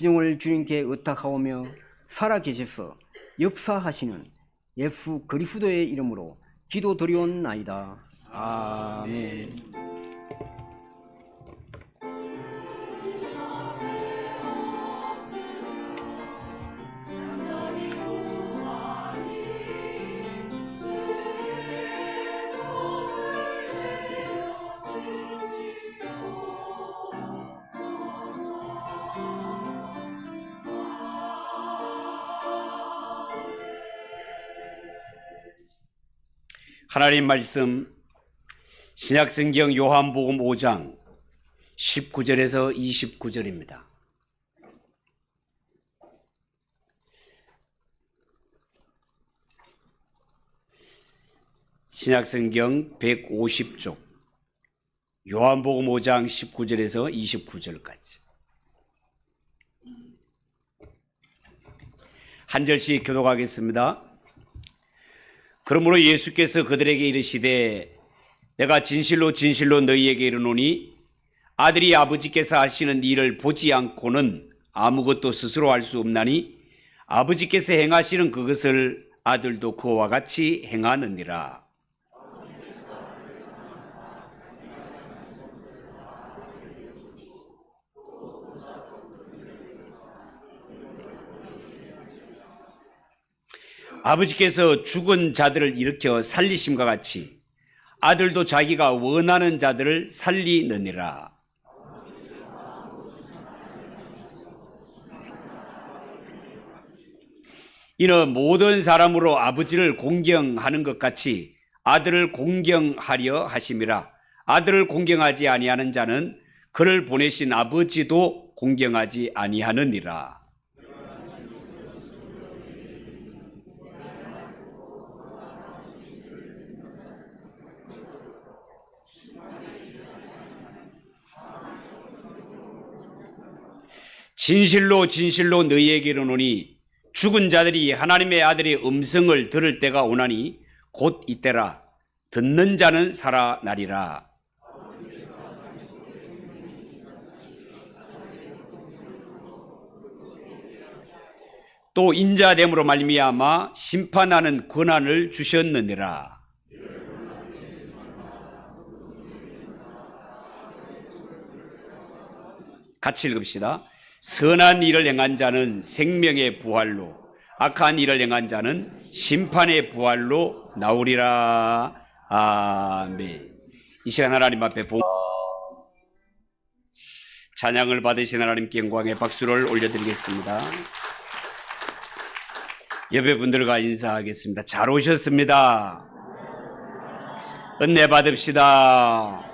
시종을 주님께 의탁하오며 살아계셔서 역사하시는 예수 그리스도의 이름으로 기도드리옵나이다. 아멘. 하나님 말씀 신약성경 요한복음 5장 19절에서 29절입니다. 신약성경 150쪽 요한복음 5장 19절에서 29절까지 한 절씩 교독하겠습니다. 그러므로 예수께서 그들에게 이르시되 내가 진실로 진실로 너희에게 이르노니 아들이 아버지께서 하시는 일을 보지 않고는 아무것도 스스로 할 수 없나니 아버지께서 행하시는 그것을 아들도 그와 같이 행하느니라. 아버지께서 죽은 자들을 일으켜 살리심과 같이 아들도 자기가 원하는 자들을 살리느니라. 이는 모든 사람으로 아버지를 공경하는 것 같이 아들을 공경하려 하심이라. 아들을 공경하지 아니하는 자는 그를 보내신 아버지도 공경하지 아니하느니라. 진실로 진실로 너희에게 이르노니 죽은 자들이 하나님의 아들의 음성을 들을 때가 오나니 곧 이때라. 듣는 자는 살아나리라. 또 인자됨으로 말미암아 심판하는 권한을 주셨느니라. 같이 읽읍시다. 선한 일을 행한 자는 생명의 부활로, 악한 일을 행한 자는 심판의 부활로 나오리라. 아멘. 이 시간 하나님 앞에 찬양을 받으신 하나님께 영광의 박수를 올려드리겠습니다. 예배분들과 인사하겠습니다. 잘 오셨습니다. 은혜 받읍시다.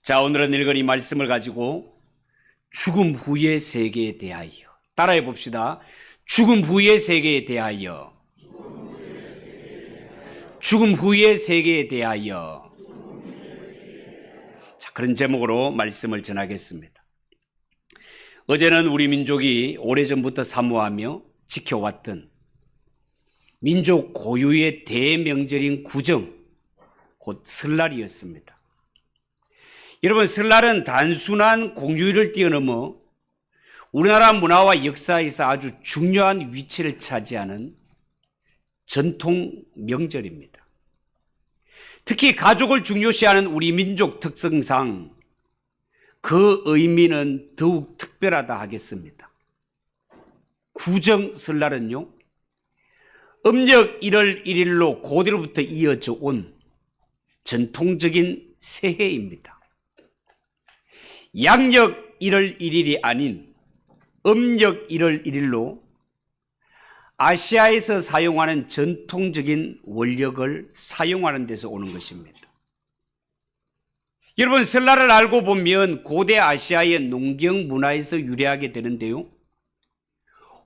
자, 오늘은 읽은 이 말씀을 가지고 죽음 후의 세계에 대하여 따라해 봅시다. 죽음 후의 세계에 대하여. 죽음 후의 세계에 대하여. 자, 그런 제목으로 말씀을 전하겠습니다. 어제는 우리 민족이 오래전부터 사모하며 지켜왔던 민족 고유의 대명절인 구정, 곧 설날이었습니다. 여러분, 설날은 단순한 공휴일을 뛰어넘어 우리나라 문화와 역사에서 아주 중요한 위치를 차지하는 전통 명절입니다. 특히 가족을 중요시하는 우리 민족 특성상 그 의미는 더욱 특별하다 하겠습니다. 구정 설날은요, 음력 1월 1일로 고대로부터 이어져 온 전통적인 새해입니다. 양력 1월 1일이 아닌 음력 1월 1일로 아시아에서 사용하는 전통적인 원력을 사용하는 데서 오는 것입니다. 여러분, 설날을 알고 보면 고대 아시아의 농경 문화에서 유래하게 되는데요,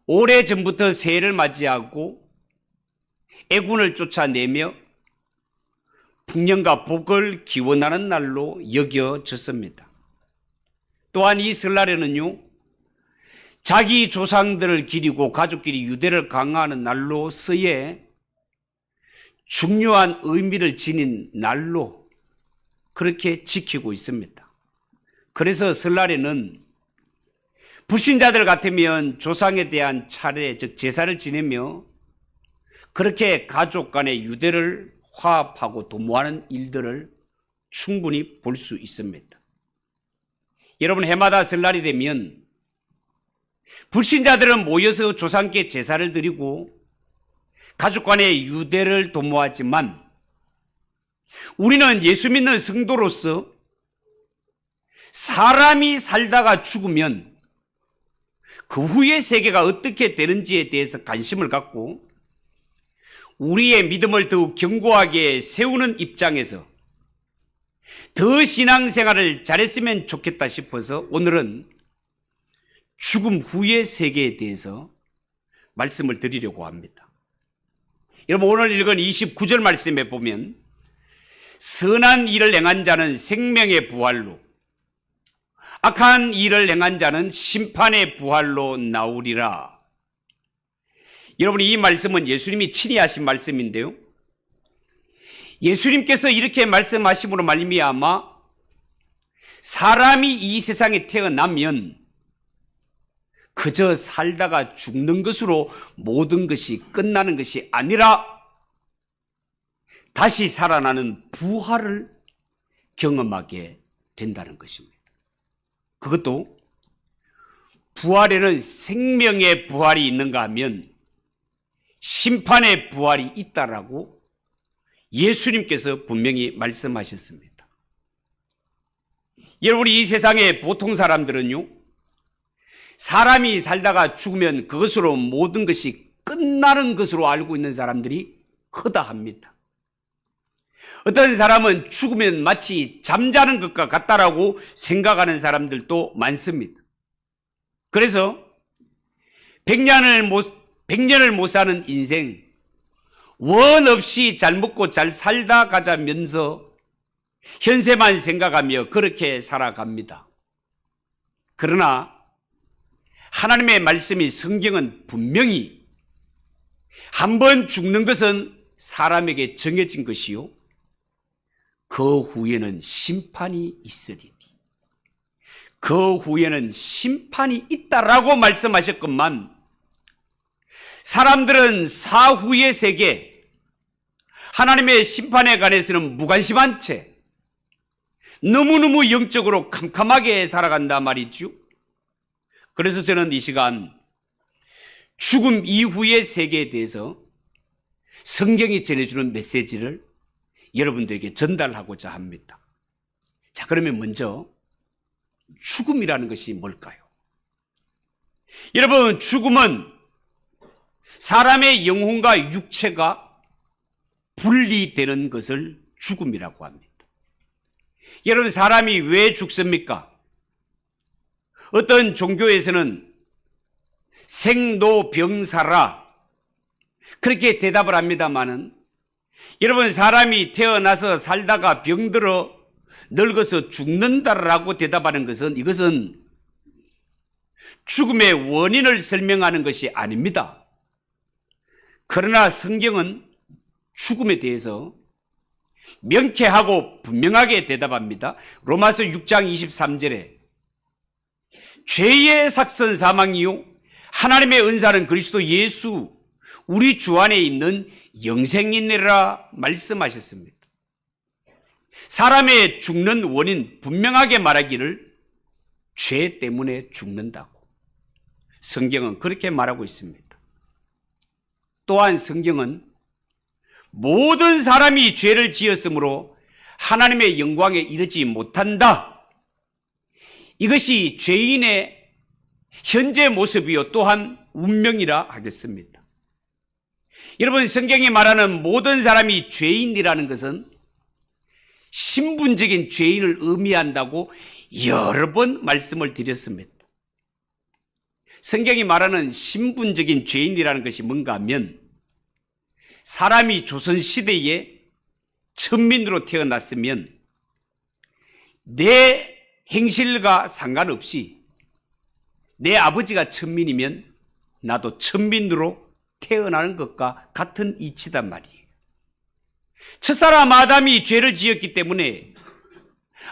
오래전부터 새해를 맞이하고 애군을 쫓아내며 풍년과 복을 기원하는 날로 여겨졌습니다. 또한 이 설날에는요, 자기 조상들을 기리고 가족끼리 유대를 강화하는 날로서의 중요한 의미를 지닌 날로 그렇게 지키고 있습니다. 그래서 설날에는 불신자들 같으면 조상에 대한 차례, 즉 제사를 지내며 그렇게 가족 간의 유대를 화합하고 도모하는 일들을 충분히 볼 수 있습니다. 여러분, 해마다 설날이 되면 불신자들은 모여서 조상께 제사를 드리고 가족 간의 유대를 도모하지만 우리는 예수 믿는 성도로서 사람이 살다가 죽으면 그 후의 세계가 어떻게 되는지에 대해서 관심을 갖고 우리의 믿음을 더욱 견고하게 세우는 입장에서 더 신앙생활을 잘했으면 좋겠다 싶어서 오늘은 죽음 후의 세계에 대해서 말씀을 드리려고 합니다. 여러분, 오늘 읽은 29절 말씀에 보면 선한 일을 행한 자는 생명의 부활로, 악한 일을 행한 자는 심판의 부활로 나오리라. 여러분, 이 말씀은 예수님이 친히 하신 말씀인데요, 예수님께서 이렇게 말씀하심으로 말미암아 사람이 이 세상에 태어나면 그저 살다가 죽는 것으로 모든 것이 끝나는 것이 아니라 다시 살아나는 부활을 경험하게 된다는 것입니다. 그것도 부활에는 생명의 부활이 있는가 하면 심판의 부활이 있다라고 예수님께서 분명히 말씀하셨습니다. 여러분, 이 세상의 보통 사람들은요, 사람이 살다가 죽으면 그것으로 모든 것이 끝나는 것으로 알고 있는 사람들이 허다합니다. 어떤 사람은 죽으면 마치 잠자는 것과 같다라고 생각하는 사람들도 많습니다. 그래서 100년을 못 사는 인생, 원 없이 잘 먹고 잘 살다 가자면서 현세만 생각하며 그렇게 살아갑니다. 그러나 하나님의 말씀이, 성경은 분명히 한 번 죽는 것은 사람에게 정해진 것이요, 그 후에는 심판이 있으리니, 그 후에는 심판이 있다라고 말씀하셨건만 사람들은 사후의 세계, 하나님의 심판에 관해서는 무관심한 채 너무너무 영적으로 캄캄하게 살아간단 말이죠. 그래서 저는 이 시간 죽음 이후의 세계에 대해서 성경이 전해주는 메시지를 여러분들에게 전달하고자 합니다. 자, 그러면 먼저 죽음이라는 것이 뭘까요? 여러분, 죽음은 사람의 영혼과 육체가 분리되는 것을 죽음이라고 합니다. 여러분, 사람이 왜 죽습니까? 어떤 종교에서는 생로병사라 그렇게 대답을 합니다마는, 여러분, 사람이 태어나서 살다가 병들어 늙어서 죽는다라고 대답하는 것은, 이것은 죽음의 원인을 설명하는 것이 아닙니다. 그러나 성경은 죽음에 대해서 명쾌하고 분명하게 대답합니다. 로마서 6장 23절에 죄의 삭선 사망이요 하나님의 은사는 그리스도 예수 우리 주 안에 있는 영생이니라 말씀하셨습니다. 사람의 죽는 원인 분명하게 말하기를 죄 때문에 죽는다고 성경은 그렇게 말하고 있습니다. 또한 성경은 모든 사람이 죄를 지었으므로 하나님의 영광에 이르지 못한다, 이것이 죄인의 현재 모습이요 또한 운명이라 하겠습니다. 여러분, 성경이 말하는 모든 사람이 죄인이라는 것은 신분적인 죄인을 의미한다고 여러 번 말씀을 드렸습니다. 성경이 말하는 신분적인 죄인이라는 것이 뭔가 하면, 사람이 조선시대에 천민으로 태어났으면 내 행실과 상관없이 내 아버지가 천민이면 나도 천민으로 태어나는 것과 같은 이치단 말이에요. 첫사람 아담이 죄를 지었기 때문에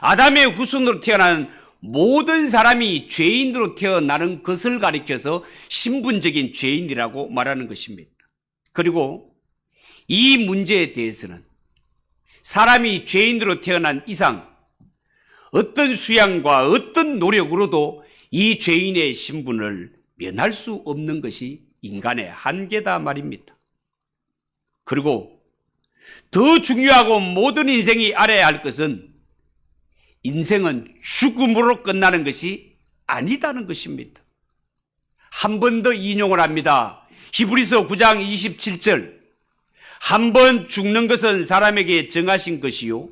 아담의 후손으로 태어난 모든 사람이 죄인으로 태어나는 것을 가리켜서 신분적인 죄인이라고 말하는 것입니다. 그리고 이 문제에 대해서는 사람이 죄인으로 태어난 이상 어떤 수양과 어떤 노력으로도 이 죄인의 신분을 면할 수 없는 것이 인간의 한계다 말입니다. 그리고 더 중요하고 모든 인생이 알아야 할 것은 인생은 죽음으로 끝나는 것이 아니다는 것입니다. 한 번 더 인용을 합니다. 히브리서 9장 27절. 한 번 죽는 것은 사람에게 정하신 것이요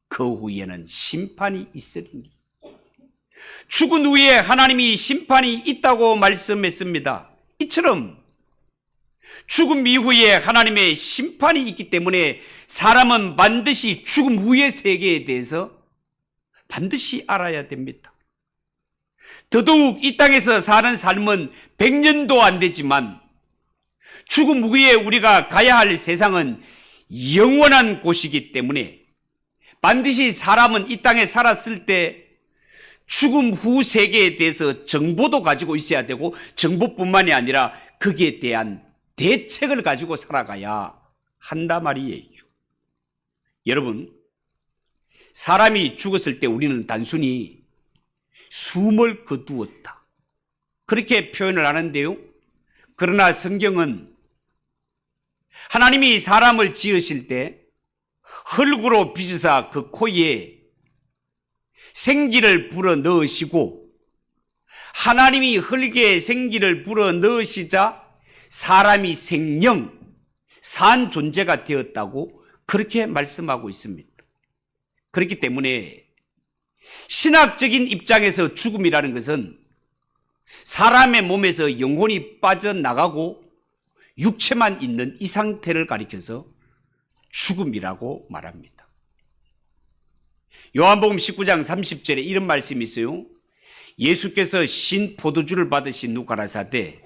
그 후에는 심판이 있으리니. 죽은 후에 하나님이 심판이 있다고 말씀했습니다. 이처럼 죽음 이후에 하나님의 심판이 있기 때문에 사람은 반드시 죽음 후의 세계에 대해서 반드시 알아야 됩니다. 더더욱 이 땅에서 사는 삶은 100년도 안 되지만 죽음 후에 우리가 가야 할 세상은 영원한 곳이기 때문에 반드시 사람은 이 땅에 살았을 때 죽음 후 세계에 대해서 정보도 가지고 있어야 되고 정보뿐만이 아니라 거기에 대한 대책을 가지고 살아가야 한다 말이에요. 여러분, 사람이 죽었을 때 우리는 단순히 숨을 거두었다 그렇게 표현을 하는데요. 그러나 성경은 하나님이 사람을 지으실 때 흙으로 빚으사 그 코에 생기를 불어 넣으시고 하나님이 흙에 생기를 불어 넣으시자 사람이 생명, 산 존재가 되었다고 그렇게 말씀하고 있습니다. 그렇기 때문에 신학적인 입장에서 죽음이라는 것은 사람의 몸에서 영혼이 빠져나가고 육체만 있는 이 상태를 가리켜서 죽음이라고 말합니다. 요한복음 19장 30절에 이런 말씀이 있어요. 예수께서 신 포도주를 받으신 후 가라사대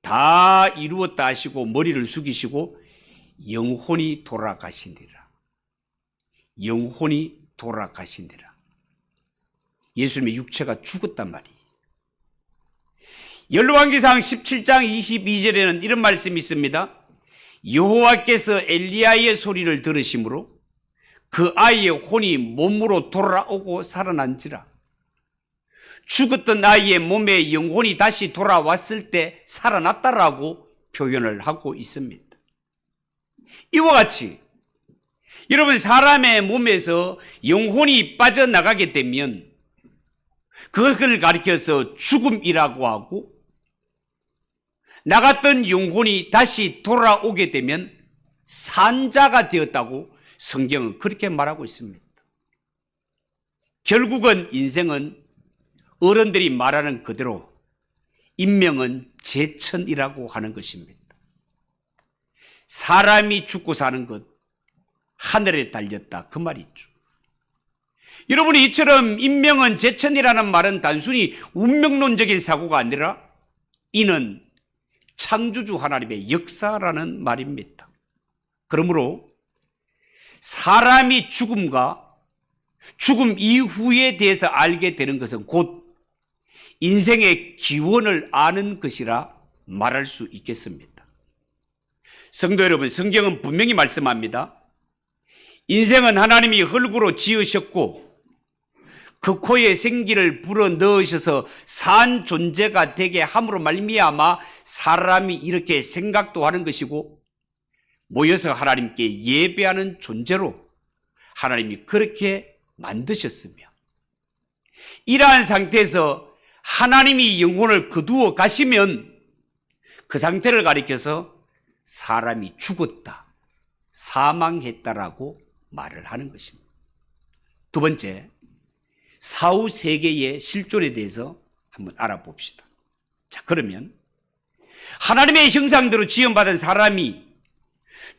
다 이루었다 하시고 머리를 숙이시고 영혼이 돌아가시니라. 영혼이 돌아가시니라. 예수님의 육체가 죽었단 말이에요. 열왕기상 17장 22절에는 이런 말씀이 있습니다. 여호와께서 엘리야의 소리를 들으심으로 그 아이의 혼이 몸으로 돌아오고 살아난지라. 죽었던 아이의 몸에 영혼이 다시 돌아왔을 때 살아났다라고 표현을 하고 있습니다. 이와 같이 여러분, 사람의 몸에서 영혼이 빠져나가게 되면 그것을 가리켜서 죽음이라고 하고, 나갔던 영혼이 다시 돌아오게 되면 산자가 되었다고 성경은 그렇게 말하고 있습니다. 결국은 인생은 어른들이 말하는 그대로 인명은 제천이라고 하는 것입니다. 사람이 죽고 사는 것, 하늘에 달렸다 그 말이죠. 여러분이 이처럼 인명은 제천이라는 말은 단순히 운명론적인 사고가 아니라 이는 창조주 하나님의 역사라는 말입니다. 그러므로 사람이 죽음과 죽음 이후에 대해서 알게 되는 것은 곧 인생의 기원을 아는 것이라 말할 수 있겠습니다. 성도 여러분, 성경은 분명히 말씀합니다. 인생은 하나님이 흙으로 지으셨고 그 코에 생기를 불어 넣으셔서 산 존재가 되게 함으로 말미암아 사람이 이렇게 생각도 하는 것이고 모여서 하나님께 예배하는 존재로 하나님이 그렇게 만드셨으며, 이러한 상태에서 하나님이 영혼을 거두어 가시면 그 상태를 가리켜서 사람이 죽었다, 사망했다라고 말을 하는 것입니다. 두 번째, 사후 세계의 실존에 대해서 한번 알아봅시다. 자, 그러면 하나님의 형상대로 지음받은 사람이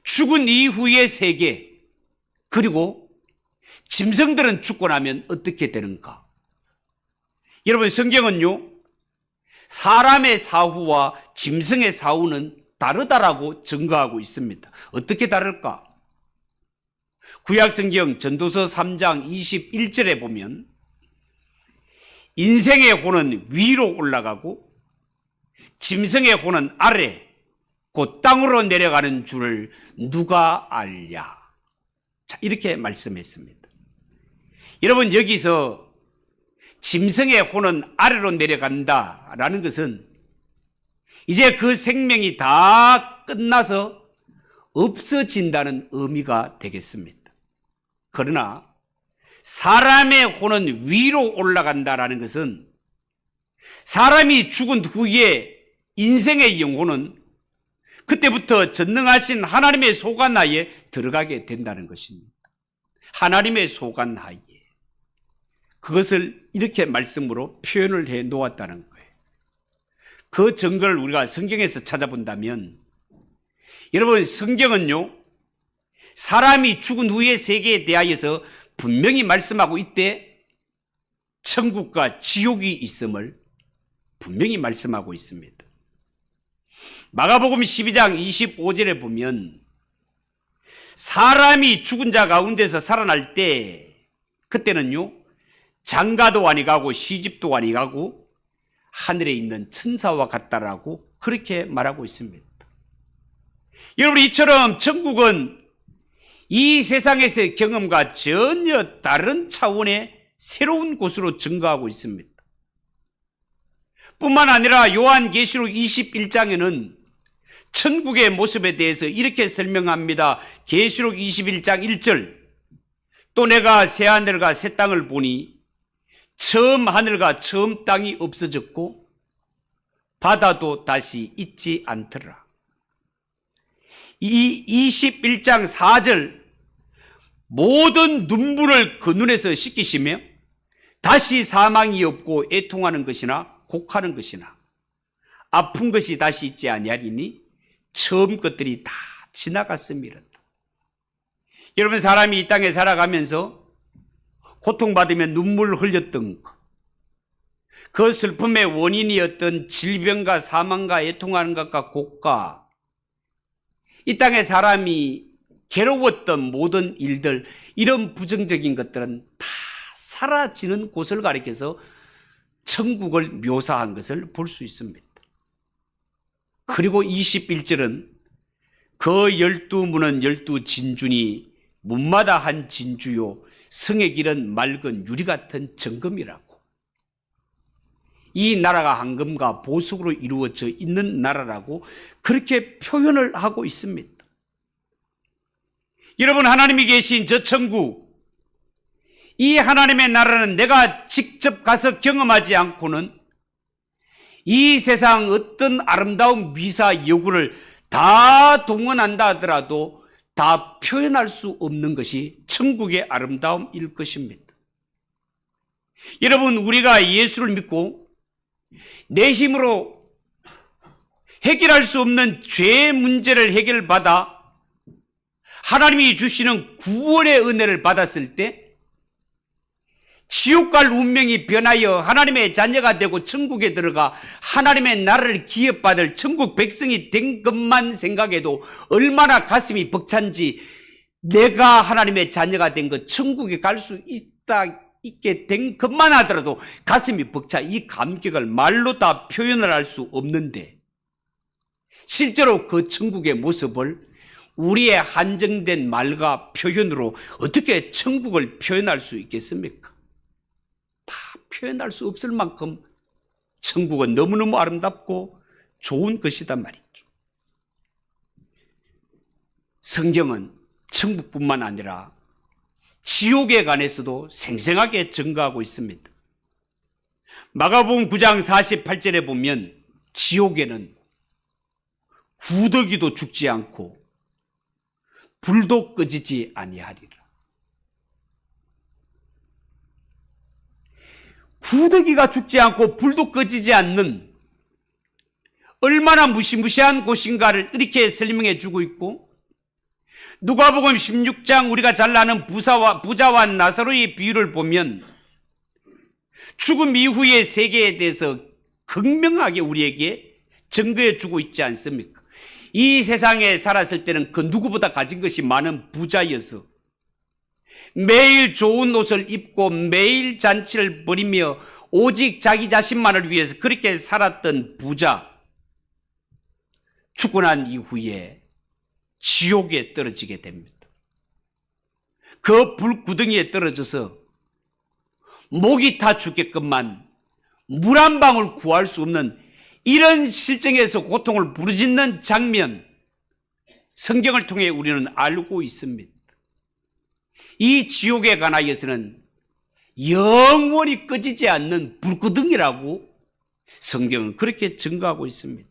죽은 이후의 세계, 그리고 짐승들은 죽고 나면 어떻게 되는가? 여러분, 성경은요, 사람의 사후와 짐승의 사후는 다르다라고 증거하고 있습니다. 어떻게 다를까? 구약성경 전도서 3장 21절에 보면 인생의 혼은 위로 올라가고 짐승의 혼은 아래 곧 땅으로 내려가는 줄을 누가 알랴. 자, 이렇게 말씀했습니다. 여러분, 여기서 짐승의 혼은 아래로 내려간다라는 것은 이제 그 생명이 다 끝나서 없어진다는 의미가 되겠습니다. 그러나 사람의 혼은 위로 올라간다라는 것은 사람이 죽은 후에 인생의 영혼은 그때부터 전능하신 하나님의 소관하에 들어가게 된다는 것입니다. 하나님의 소관하에. 그것을 이렇게 말씀으로 표현을 해 놓았다는 거예요. 그 증거를 우리가 성경에서 찾아본다면, 여러분, 성경은요, 사람이 죽은 후의 세계에 대하여서 분명히 말씀하고 있대 천국과 지옥이 있음을 분명히 말씀하고 있습니다. 마가복음 12장 25절에 보면 사람이 죽은 자 가운데서 살아날 때 그때는요, 장가도 아니가고 시집도 아니가고 하늘에 있는 천사와 같다라고 그렇게 말하고 있습니다. 여러분, 이처럼 천국은 이 세상에서의 경험과 전혀 다른 차원의 새로운 곳으로 증거하고 있습니다. 뿐만 아니라 요한계시록 21장에는 천국의 모습에 대해서 이렇게 설명합니다. 계시록 21장 1절. 또 내가 새 하늘과 새 땅을 보니 처음 하늘과 처음 땅이 없어졌고 바다도 다시 있지 않더라. 이 21장 4절. 모든 눈물을 그 눈에서 씻기시며 다시 사망이 없고 애통하는 것이나 곡하는 것이나 아픈 것이 다시 있지 아니하리니 처음 것들이 다 지나갔음이라. 여러분, 사람이 이 땅에 살아가면서 고통받으며 눈물을 흘렸던 것, 그 슬픔의 원인이었던 질병과 사망과 애통하는 것과 곡과 이 땅에 사람이 괴로웠던 모든 일들, 이런 부정적인 것들은 다 사라지는 곳을 가리켜서 천국을 묘사한 것을 볼 수 있습니다. 그리고 21절은 그 12문은 12진주니 문마다 한 진주요 성의 길은 맑은 유리 같은 정금이라고. 이 나라가 황금과 보석으로 이루어져 있는 나라라고 그렇게 표현을 하고 있습니다. 여러분, 하나님이 계신 저 천국, 이 하나님의 나라는 내가 직접 가서 경험하지 않고는 이 세상 어떤 아름다운 미사 여구를 다 동원한다 하더라도 다 표현할 수 없는 것이 천국의 아름다움일 것입니다. 여러분, 우리가 예수를 믿고 내 힘으로 해결할 수 없는 죄의 문제를 해결받아 하나님이 주시는 구원의 은혜를 받았을 때 지옥 갈 운명이 변하여 하나님의 자녀가 되고 천국에 들어가 하나님의 나라를 기업받을 천국 백성이 된 것만 생각해도 얼마나 가슴이 벅찬지, 내가 하나님의 자녀가 된 것, 천국에 갈 수 있게 된 것만 하더라도 가슴이 벅차. 이 감격을 말로 다 표현을 할 수 없는데 실제로 그 천국의 모습을 우리의 한정된 말과 표현으로 어떻게 천국을 표현할 수 있겠습니까? 다 표현할 수 없을 만큼 천국은 너무너무 아름답고 좋은 것이단 말이죠. 성경은 천국뿐만 아니라 지옥에 관해서도 생생하게 증거하고 있습니다. 마가복음 9장 48절에 보면 지옥에는 구더기도 죽지 않고 불도 꺼지지 아니하리라. 구더기가 죽지 않고 불도 꺼지지 않는 얼마나 무시무시한 곳인가를 이렇게 설명해 주고 있고, 누가복음 16장 우리가 잘 아는 부자와 나사로의 비유를 보면 죽음 이후의 세계에 대해서 극명하게 우리에게 증거해 주고 있지 않습니까? 이 세상에 살았을 때는 그 누구보다 가진 것이 많은 부자여서 매일 좋은 옷을 입고 매일 잔치를 벌이며 오직 자기 자신만을 위해서 그렇게 살았던 부자, 죽고 난 이후에 지옥에 떨어지게 됩니다. 그 불구덩이에 떨어져서 목이 타 죽게끔만 물 한 방울 구할 수 없는 이런 실정에서 고통을 부르짖는 장면, 성경을 통해 우리는 알고 있습니다. 이 지옥에 관하여서는 영원히 꺼지지 않는 불구덩이라고 성경은 그렇게 증거하고 있습니다.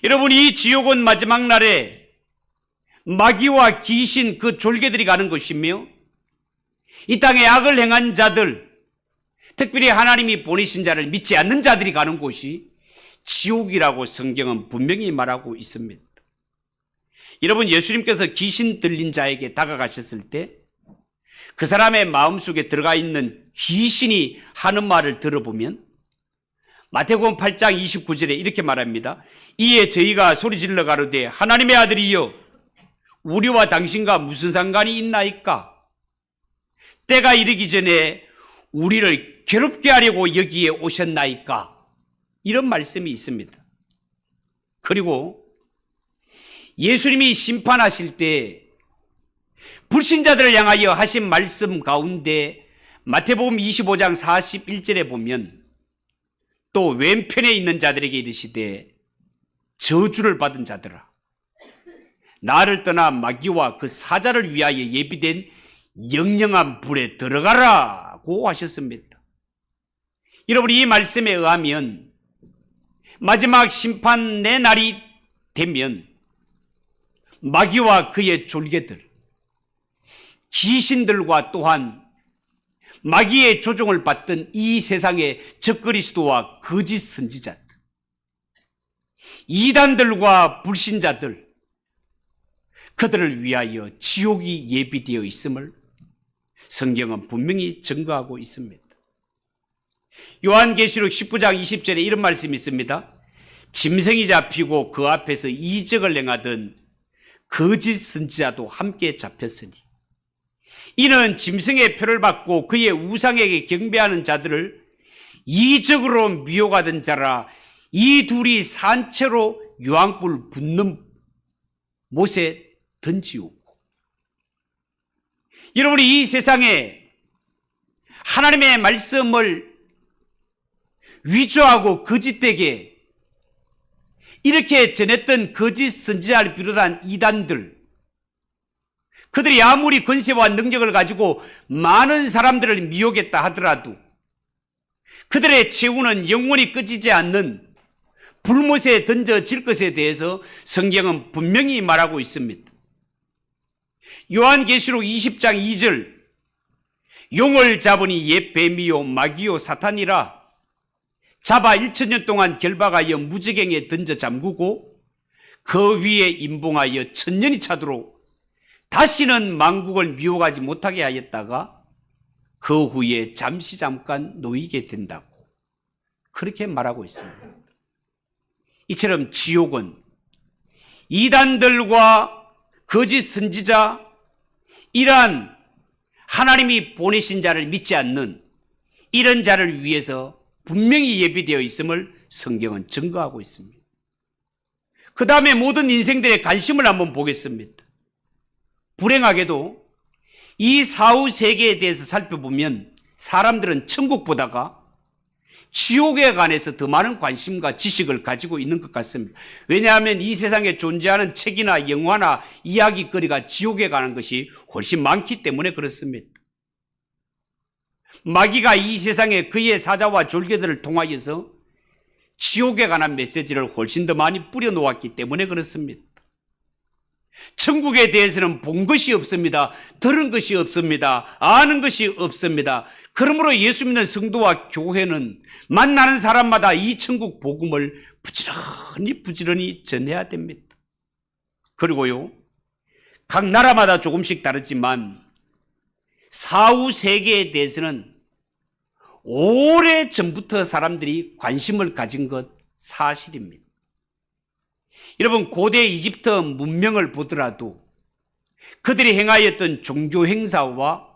여러분, 이 지옥은 마지막 날에 마귀와 귀신 그 졸개들이 가는 곳이며 이 땅에 악을 행한 자들, 특별히 하나님이 보내신 자를 믿지 않는 자들이 가는 곳이 지옥이라고 성경은 분명히 말하고 있습니다. 여러분, 예수님께서 귀신 들린 자에게 다가가셨을 때 그 사람의 마음속에 들어가 있는 귀신이 하는 말을 들어보면 마태복음 8장 29절에 이렇게 말합니다. 이에 저희가 소리질러 가로되 하나님의 아들이여 우리와 당신과 무슨 상관이 있나이까? 때가 이르기 전에 우리를 괴롭게 하려고 여기에 오셨나이까? 이런 말씀이 있습니다. 그리고 예수님이 심판하실 때 불신자들을 향하여 하신 말씀 가운데 마태복음 25장 41절에 보면 또 왼편에 있는 자들에게 이르시되 저주를 받은 자들아 나를 떠나 마귀와 그 사자를 위하여 예비된 영영한 불에 들어가라고 하셨습니다. 여러분, 이 말씀에 의하면 마지막 심판의 날이 되면 마귀와 그의 졸개들, 귀신들과 또한 마귀의 조종을 받던 이 세상의 적그리스도와 거짓 선지자들, 이단들과 불신자들, 그들을 위하여 지옥이 예비되어 있음을 성경은 분명히 증거하고 있습니다. 요한계시록 19장 20절에 이런 말씀이 있습니다. 짐승이 잡히고 그 앞에서 이적을 행하던 거짓 선지자도 함께 잡혔으니 이는 짐승의 표를 받고 그의 우상에게 경배하는 자들을 이적으로 미혹하던 자라. 이 둘이 산채로 유황불 붙는 못에 던지우고. 여러분이 이 세상에 하나님의 말씀을 위조하고 거짓되게 이렇게 전했던 거짓 선지자를 비롯한 이단들, 그들이 아무리 권세와 능력을 가지고 많은 사람들을 미혹했다 하더라도 그들의 최후는 영원히 꺼지지 않는 불못에 던져질 것에 대해서 성경은 분명히 말하고 있습니다. 요한계시록 20장 2절 용을 잡으니 옛 뱀이요 마귀요 사탄이라 잡아 1000년 동안 결박하여 무지갱에 던져 잠그고 그 위에 임봉하여 1000년이 차도록 다시는 만국을 미혹하지 못하게 하였다가 그 후에 잠깐 놓이게 된다고 그렇게 말하고 있습니다. 이처럼 지옥은 이단들과 거짓 선지자, 이러한 하나님이 보내신 자를 믿지 않는 이런 자를 위해서 분명히 예비되어 있음을 성경은 증거하고 있습니다. 그 다음에 모든 인생들의 관심을 한번 보겠습니다. 불행하게도 이 사후 세계에 대해서 살펴보면 사람들은 천국보다가 지옥에 관해서 더 많은 관심과 지식을 가지고 있는 것 같습니다. 왜냐하면 이 세상에 존재하는 책이나 영화나 이야기거리가 지옥에 관한 것이 훨씬 많기 때문에 그렇습니다. 마귀가 이 세상에 그의 사자와 졸개들을 통하여서 지옥에 관한 메시지를 훨씬 더 많이 뿌려놓았기 때문에 그렇습니다. 천국에 대해서는 본 것이 없습니다. 들은 것이 없습니다. 아는 것이 없습니다. 그러므로 예수 믿는 성도와 교회는 만나는 사람마다 이 천국 복음을 부지런히 전해야 됩니다. 그리고요, 각 나라마다 조금씩 다르지만 사후 세계에 대해서는 오래전부터 사람들이 관심을 가진 것 사실입니다. 여러분, 고대 이집트 문명을 보더라도 그들이 행하였던 종교 행사와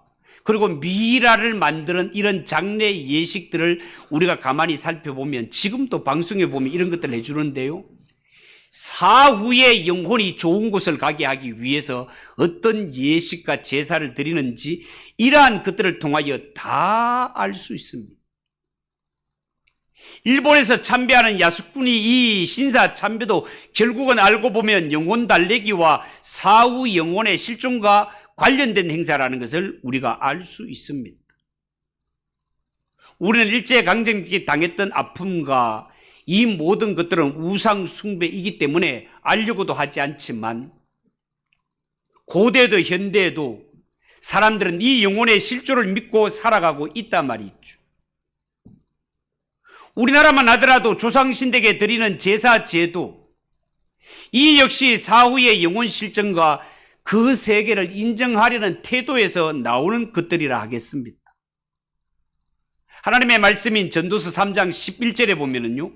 그리고 미라를 만드는 이런 장례 예식들을 우리가 가만히 살펴보면 지금도 방송에 보면 이런 것들을 해주는데요. 사후에 영혼이 좋은 곳을 가게 하기 위해서 어떤 예식과 제사를 드리는지 이러한 것들을 통하여 다 알 수 있습니다. 일본에서 참배하는 야수꾼이 이 신사 참배도 결국은 알고 보면 영혼 달래기와 사후 영혼의 실종과 관련된 행사라는 것을 우리가 알 수 있습니다. 우리는 일제강점기에 당했던 아픔과 이 모든 것들은 우상 숭배이기 때문에 알려고도 하지 않지만 고대도 현대에도 사람들은 이 영혼의 실존을 믿고 살아가고 있단 말이죠. 우리나라만 하더라도 조상신에게 드리는 제사 제도, 이 역시 사후의 영혼 실존과 그 세계를 인정하려는 태도에서 나오는 것들이라 하겠습니다. 하나님의 말씀인 전도서 3장 11절에 보면은요,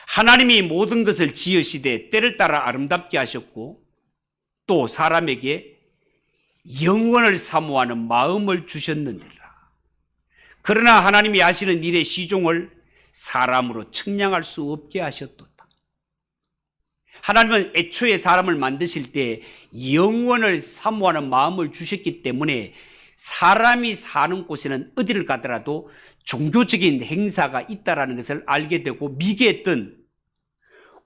하나님이 모든 것을 지으시되 때를 따라 아름답게 하셨고 또 사람에게 영원을 사모하는 마음을 주셨느니라. 그러나 하나님이 하시는 일의 시종을 사람으로 측량할 수 없게 하셨도다. 하나님은 애초에 사람을 만드실 때 영원을 사모하는 마음을 주셨기 때문에 사람이 사는 곳에는 어디를 가더라도 종교적인 행사가 있다는 것을 알게 되고 미개했던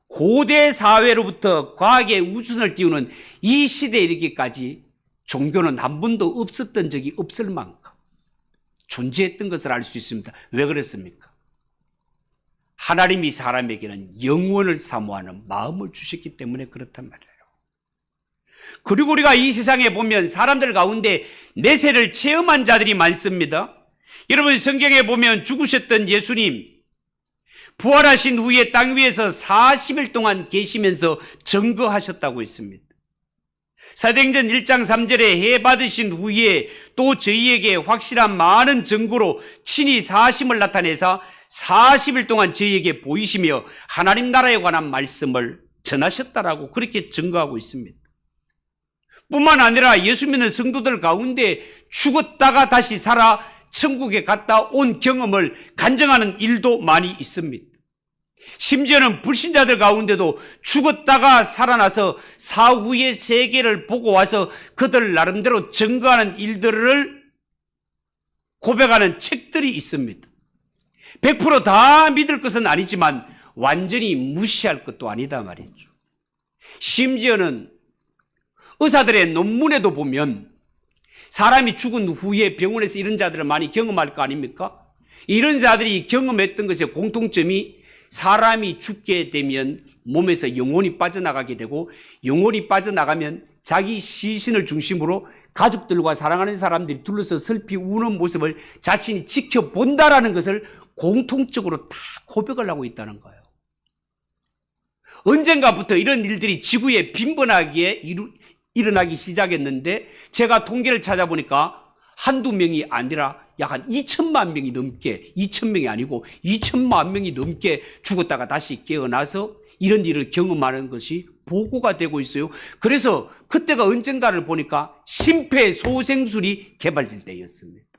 고대 사회로부터 과학의 우주선을 띄우는 이 시대에 이르기까지 종교는 한 번도 없었던 적이 없을 만큼 존재했던 것을 알 수 있습니다. 왜 그랬습니까? 하나님이 사람에게는 영원을 사모하는 마음을 주셨기 때문에 그렇단 말이에요. 그리고 우리가 이 세상에 보면 사람들 가운데 내세를 체험한 자들이 많습니다. 여러분 성경에 보면 죽으셨던 예수님 부활하신 후에 땅 위에서 40일 동안 계시면서 증거하셨다고 했습니다. 사도행전 1장 3절에 해 받으신 후에 또 저희에게 확실한 많은 증거로 친히 사심을 나타내사 40일 동안 저희에게 보이시며 하나님 나라에 관한 말씀을 전하셨다라고 그렇게 증거하고 있습니다. 뿐만 아니라 예수 믿는 성도들 가운데 죽었다가 다시 살아 천국에 갔다 온 경험을 간증하는 일도 많이 있습니다. 심지어는 불신자들 가운데도 죽었다가 살아나서 사후의 세계를 보고 와서 그들 나름대로 증거하는 일들을 고백하는 책들이 있습니다. 100%다 믿을 것은 아니지만 완전히 무시할 것도 아니다 말이죠. 심지어는 의사들의 논문에도 보면 사람이 죽은 후에 병원에서 이런 자들을 많이 경험할 거 아닙니까? 이런 자들이 경험했던 것의 공통점이 사람이 죽게 되면 몸에서 영혼이 빠져나가게 되고 영혼이 빠져나가면 자기 시신을 중심으로 가족들과 사랑하는 사람들이 둘러서 슬피 우는 모습을 자신이 지켜본다라는 것을 공통적으로 다 고백을 하고 있다는 거예요. 언젠가부터 이런 일들이 지구에 빈번하게 일어나기 시작했는데 제가 통계를 찾아보니까 한두 명이 아니라 약 한 2천만 명이 넘게 2천명이 아니고 2천만 명이 넘게 죽었다가 다시 깨어나서 이런 일을 경험하는 것이 보고가 되고 있어요. 그래서 그때가 언젠가를 보니까 심폐소생술이 개발될 때였습니다.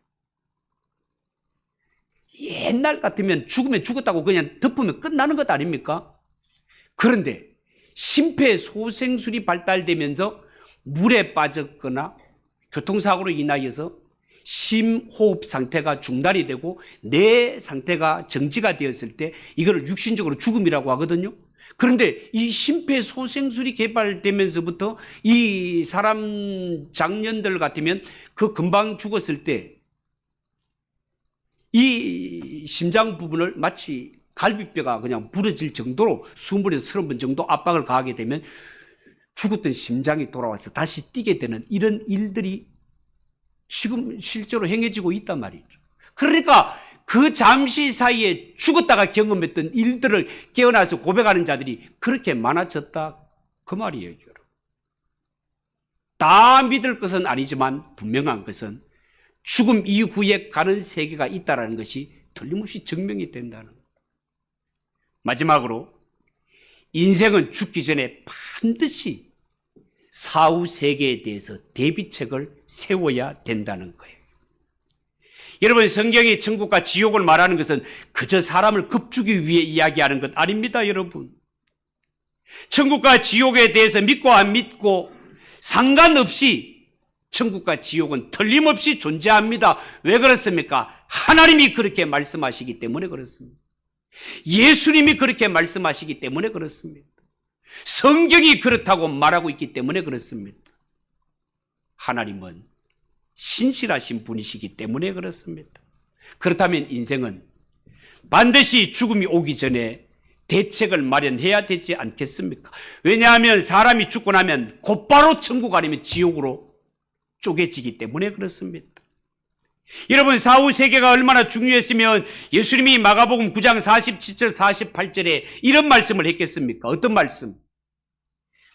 옛날 같으면 죽으면 죽었다고 그냥 덮으면 끝나는 것 아닙니까? 그런데 심폐소생술이 발달되면서 물에 빠졌거나 교통사고로 인하여서 심호흡 상태가 중단이 되고 뇌 상태가 정지가 되었을 때 이거를 육신적으로 죽음이라고 하거든요. 그런데 이 심폐소생술이 개발되면서부터 이 사람 장년들 같으면 그 금방 죽었을 때 이 심장 부분을 마치 갈비뼈가 그냥 부러질 정도로 20에서 30번 정도 압박을 가하게 되면 죽었던 심장이 돌아와서 다시 뛰게 되는 이런 일들이 지금 실제로 행해지고 있단 말이죠. 그러니까 그 잠시 사이에 죽었다가 경험했던 일들을 깨어나서 고백하는 자들이 그렇게 많아졌다 그 말이에요. 여러분. 다 믿을 것은 아니지만 분명한 것은 죽음 이후에 가는 세계가 있다는 것이 틀림없이 증명이 된다는 것. 마지막으로 인생은 죽기 전에 반드시 사후 세계에 대해서 대비책을 세워야 된다는 거예요. 여러분, 성경이 천국과 지옥을 말하는 것은 그저 사람을 겁주기 위해 이야기하는 것 아닙니다, 여러분. 천국과 지옥에 대해서 믿고 안 믿고 상관없이 천국과 지옥은 틀림없이 존재합니다. 왜 그렇습니까? 하나님이 그렇게 말씀하시기 때문에 그렇습니다. 예수님이 그렇게 말씀하시기 때문에 그렇습니다. 성경이 그렇다고 말하고 있기 때문에 그렇습니다. 하나님은 신실하신 분이시기 때문에 그렇습니다. 그렇다면 인생은 반드시 죽음이 오기 전에 대책을 마련해야 되지 않겠습니까? 왜냐하면 사람이 죽고 나면 곧바로 천국 아니면 지옥으로 쪼개지기 때문에 그렇습니다. 여러분, 사후 세계가 얼마나 중요했으면 예수님이 마가복음 9장 47절 48절에 이런 말씀을 했겠습니까? 어떤 말씀?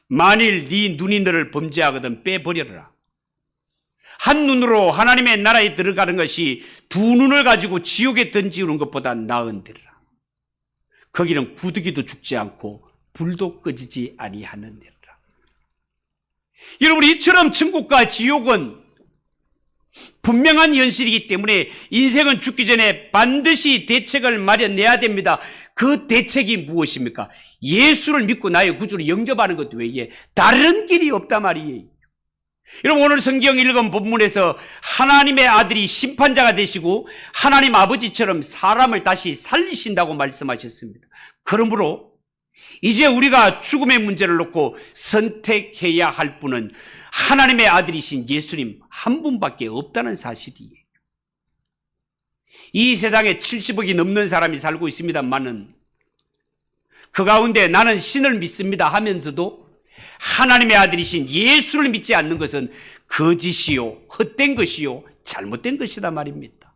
만일 네 눈이 너를 범죄하거든 빼버려라. 한 눈으로 하나님의 나라에 들어가는 것이 두 눈을 가지고 지옥에 던지는 것보다 나은데라. 거기는 구더기도 죽지 않고 불도 꺼지지 아니하느니라. 여러분, 이처럼 천국과 지옥은 분명한 현실이기 때문에 인생은 죽기 전에 반드시 대책을 마련해야 됩니다. 그 대책이 무엇입니까? 예수를 믿고 나의 구주를 영접하는 것 외에 다른 길이 없단 말이에요. 여러분, 오늘 성경 읽은 본문에서 하나님의 아들이 심판자가 되시고 하나님 아버지처럼 사람을 다시 살리신다고 말씀하셨습니다. 그러므로 이제 우리가 죽음의 문제를 놓고 선택해야 할 분은 하나님의 아들이신 예수님 한 분밖에 없다는 사실이에요. 이 세상에 70억이 넘는 사람이 살고 있습니다만은 그 가운데 나는 신을 믿습니다 하면서도 하나님의 아들이신 예수를 믿지 않는 것은 거짓이요, 헛된 것이요, 잘못된 것이다 말입니다.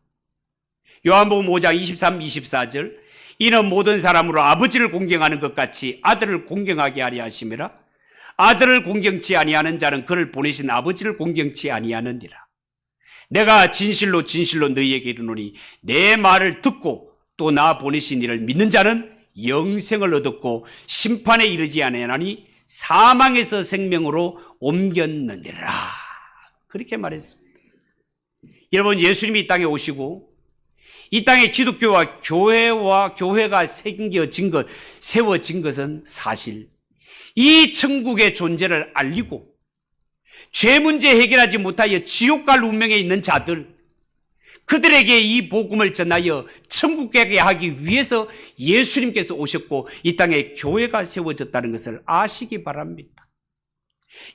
요한복음 5장 23, 24절 이는 모든 사람으로 아버지를 공경하는 것 같이 아들을 공경하게 하려 하심이라. 아들을 공경치 아니하는 자는 그를 보내신 아버지를 공경치 아니하느니라. 내가 진실로 진실로 너희에게 이르노니 내 말을 듣고 또 나 보내신 이를 믿는 자는 영생을 얻었고 심판에 이르지 아니하나니 사망에서 생명으로 옮겼느니라. 그렇게 말했습니다. 여러분, 예수님이 이 땅에 오시고 이 땅에 기독교와 교회가 세워진 것은 사실 이 천국의 존재를 알리고 죄 문제 해결하지 못하여 지옥 갈 운명에 있는 자들, 그들에게 이 복음을 전하여 천국 가게 하기 위해서 예수님께서 오셨고 이 땅에 교회가 세워졌다는 것을 아시기 바랍니다.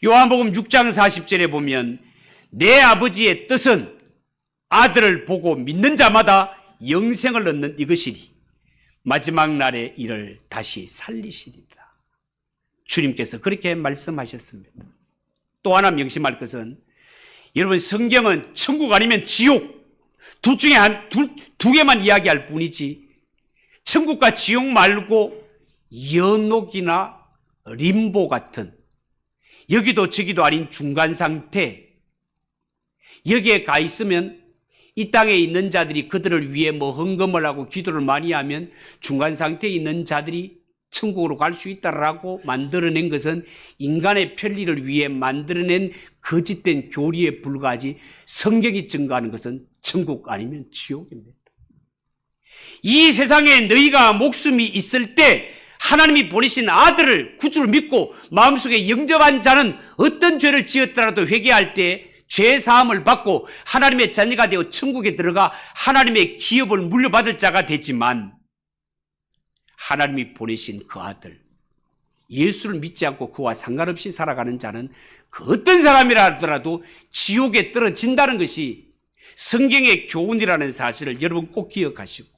요한복음 6장 40절에 보면 내 아버지의 뜻은 아들을 보고 믿는 자마다 영생을 얻는 이것이니 마지막 날에 이를 다시 살리시리라. 주님께서 그렇게 말씀하셨습니다. 또 하나 명심할 것은 여러분, 성경은 천국 아니면 지옥 둘 중에 두 개만 이야기할 뿐이지 천국과 지옥 말고 연옥이나 림보 같은 여기도 저기도 아닌 중간 상태, 여기에 가 있으면 이 땅에 있는 자들이 그들을 위해 헌금을 하고 기도를 많이 하면 중간 상태에 있는 자들이 천국으로 갈 수 있다라고 만들어낸 것은 인간의 편리를 위해 만들어낸 거짓된 교리에 불과하지 성경이 증거하는 것은 천국 아니면 지옥입니다. 이 세상에 너희가 목숨이 있을 때 하나님이 보내신 아들을 구주를 믿고 마음속에 영접한 자는 어떤 죄를 지었더라도 회개할 때 죄 사함을 받고 하나님의 자녀가 되어 천국에 들어가 하나님의 기업을 물려받을 자가 되지만 하나님이 보내신 그 아들 예수를 믿지 않고 그와 상관없이 살아가는 자는 그 어떤 사람이라 하더라도 지옥에 떨어진다는 것이 성경의 교훈이라는 사실을 여러분 꼭 기억하시고,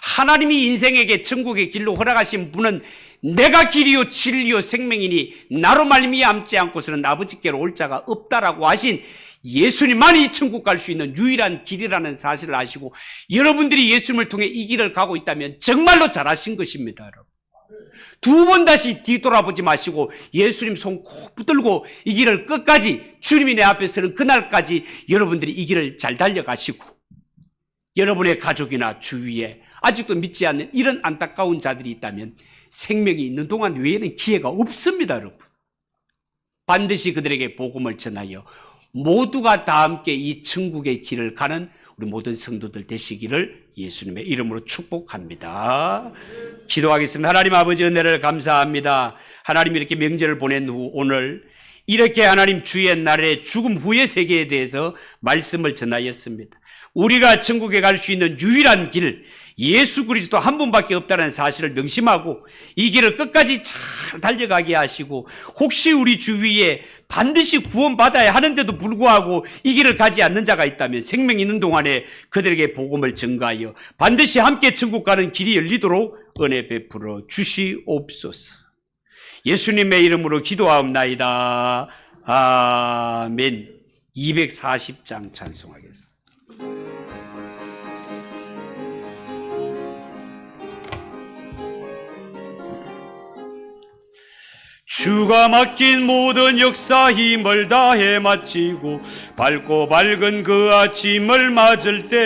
하나님이 인생에게 천국의 길로 허락하신 분은 내가 길이요 진리요 생명이니 나로 말미암지 않고서는 아버지께로 올 자가 없다라고 하신 예수님만이 천국 갈 수 있는 유일한 길이라는 사실을 아시고 여러분들이 예수님을 통해 이 길을 가고 있다면 정말로 잘하신 것입니다. 여러분, 두 번 다시 뒤돌아보지 마시고 예수님 손 꼭 붙들고 이 길을 끝까지, 주님이 내 앞에 서는 그날까지 여러분들이 이 길을 잘 달려가시고, 여러분의 가족이나 주위에 아직도 믿지 않는 이런 안타까운 자들이 있다면 생명이 있는 동안 외에는 기회가 없습니다. 여러분, 반드시 그들에게 복음을 전하여 모두가 다 함께 이 천국의 길을 가는 우리 모든 성도들 되시기를 예수님의 이름으로 축복합니다. 기도하겠습니다. 하나님 아버지 은혜를 감사합니다. 하나님 이렇게 명절을 보낸 후 오늘 이렇게 하나님 주의 날에 죽음 후의 세계에 대해서 말씀을 전하였습니다. 우리가 천국에 갈 수 있는 유일한 길, 예수 그리스도 한 분밖에 없다는 사실을 명심하고 이 길을 끝까지 잘 달려가게 하시고, 혹시 우리 주위에 반드시 구원받아야 하는데도 불구하고 이 길을 가지 않는 자가 있다면 생명 있는 동안에 그들에게 복음을 전가하여 반드시 함께 천국 가는 길이 열리도록 은혜 베풀어 주시옵소서. 예수님의 이름으로 기도하옵나이다. 아멘. 240장 찬송하겠습니다. 주가 맡긴 모든 역사 힘을 다해 마치고 밝고 밝은 그 아침을 맞을 때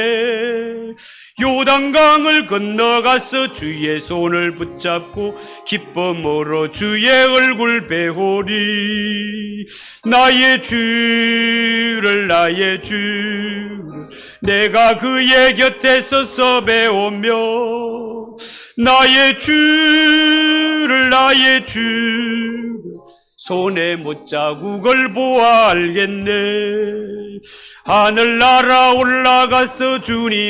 요단강을 건너가서 주의 손을 붙잡고 기쁨으로 주의 얼굴 배우리. 나의 주를 내가 그의 곁에 서서 배우며 나의 주를 손에 못자국을 보아 알겠네. 하늘나라 올라가서 주님